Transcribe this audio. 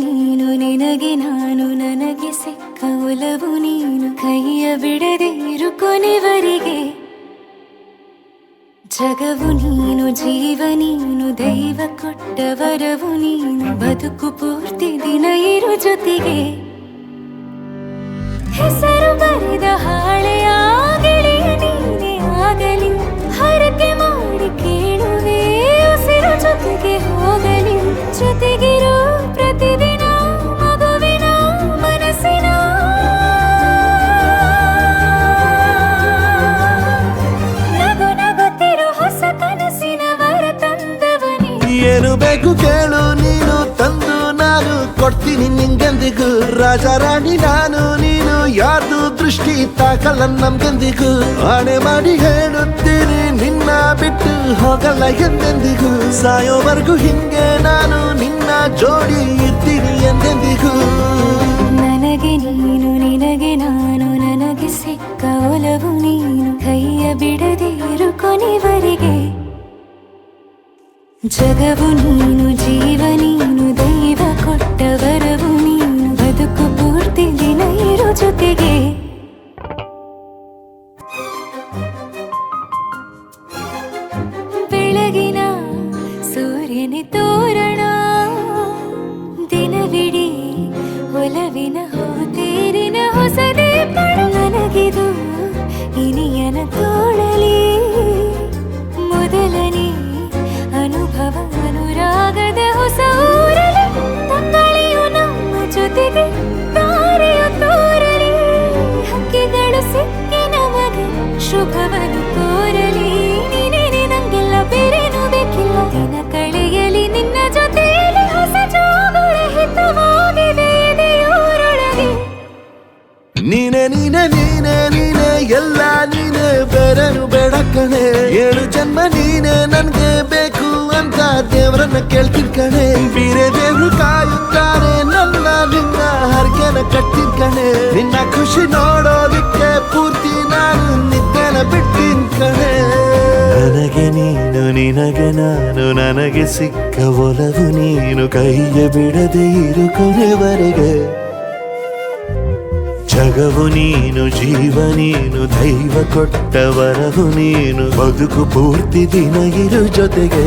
ನೀನು ನಿನಗೆ ನಾನು ನನಗೆ ಸಿಕ್ಕ ಒಲವು ನೀನು ಕೈಯ ಬಿಡದೆ ಇರು ಕೊನೆವರೆಗೆ ಜಗವು ನೀನು ಜೀವ ನೀನು ದೈವ ಕೊಟ್ಟ ವರವು ನೀನು ಬದುಕು ಪೂರ್ತಿ ದಿನ ಇರು ಜೊತೆಗೆ ಹೆಸರು ಬರೆದ ಹಾಳೆಯ ಗೆಳೆಯ ನೀನೇ ಆಗಲಿ ಹರಕೆ ಮಾಡಿ ಕೇಳುವೆ ಉಸಿರು ಜೊತೆಗೆ ಹೋಗಲಿ ಜೊತೆಗಿರೋ ಪ್ರತಿದಿನ ಮಗುವಿನ ಮನಸ್ಸಿನ ನಗು ನಗುತ್ತಿರೋ ಹೊಸ ಕನಸಿನ ವರ ತಂದವನೇ ಏನು ಬೇಕು ಕೇಳು ನೀನು ತಂದು ನಾನು ಕೊಡ್ತೀನಿ ನಿಂಗೆಂದಿಗೂ ರಾಜ ರಾಣಿ ನಾನು ನೀನು ಯಾರ್ದು ದೃಷ್ಟಿ ತಾಕಲ್ಲ ನಮ್ಗೆಂದಿಗೂ ಆಣೆ ಮಾಡಿ ಹೇಳುತ್ತೀನಿ ನಿನ್ನ ಬಿಟ್ಟು ಹೋಗಲ್ಲ ಎಂದೆಂದಿಗೂ ಸಾಯೋವರೆಗೂ ಹಿಂಗೆ ನಾನು ನಿನ್ನ ಜೋಡಿ ಇರ್ತೀನಿ ಎಂದೆಂದಿಗೂ ನನಗೆ ನೀನು ನಿನಗೆ ನಾನು ನನಗೆ ಸಿಕ್ಕ ಒಲವು ನೀನು ಕೈಯ ಬಿಡದೆ ಇರು ಕೊನೆವರೆಗೆ ಜಗವು ನೀನು ಜೀವ ನೀನು ದೈವ ಕೊಟ್ಟ ವರವು ನೀನು ಬದುಕು ಪೂರ್ತಿ ದಿನ ಇರು ಜೊತೆಗೆ ಬೆಳಗಿನ ಸೂರ್ಯನ ತೋರಣ ದಿನವಿಡೀ ಒಲವಿನ ಹೋತೇರಿನ ಹೊಸದೇ ಪಡ ನನಗಿದು ಇನಿಯನ ತೋಳಲಿ ಮೊದಲನೇ ಅನುಭವ ಅನುರಾಗದ ಹೊಸ ಊರಲಿ ತಂಗಳಿಯು ನಮ್ಮ ಜೊತೆಗೆ ತಾರೆಯು ತೋರಲಿ ಹಕ್ಕಿಗಳು ಸಿಕ್ಕಿ ನಮಗೆ ಶುಭವನ್ನು ಕೋರಲಿ ನೀನೇ ನಂಗೆಲ್ಲ ಬೇರೇನು ಬೇಕಿಲ್ಲ ದಿನ ಕಳೆಯಲಿ ನಿನ್ನ ಜೊತೆಯಲ್ಲಿ ಹೊಸ ಜೋಗುಳ ಹಿತವಾಗಿದೆ ಎದೆಯೂರೊಳಗೆ ನೀನೆ ನೀನೆ ನೀನೆ ನೀನೆ ಎಲ್ಲ ನೀನೆ ಬೇರೆನು ಬೇಡ ಕಣೆ 7 ಜನ್ಮ ನೀನೆ ನನ್ಗೆ ಬೇಕು ಅಂತ ದೇವ್ರನ್ನ ಕೇಳ್ತೀನಿ ಕಣೆ ಬೇರೆ ದೇವ್ರು ಕಾಯುತ್ತಾರೆ ನನ್ನ ನಿನ್ನ ಹರಕೆನ ಕಟ್ಟಿನ ಕಣೆ ನಿನ್ನ ಖುಷಿ ನೋಡೋದಿಕ್ಕೆ ಪೂರ್ತಿ ನಾನು ನಿದ್ದೆನ ಬಿಟ್ಟಿನ್ ಕಣೆ ನನಗೆ ನೀನು ನಿನಗೆ ನಾನು ನನಗೆ ಸಿಕ್ಕ ಒಲವು ನೀನು ಕೈಯ ಬಿಡದೆ ಇರು ಕೊನೆವರೆಗೆ ಜಗವು ನೀನು ಜೀವ ನೀನು ದೈವ ಕೊಟ್ಟ ವರವು ನೀನು ಬದುಕು ಪೂರ್ತಿ ದಿನ ಇರು ಜೊತೆಗೆ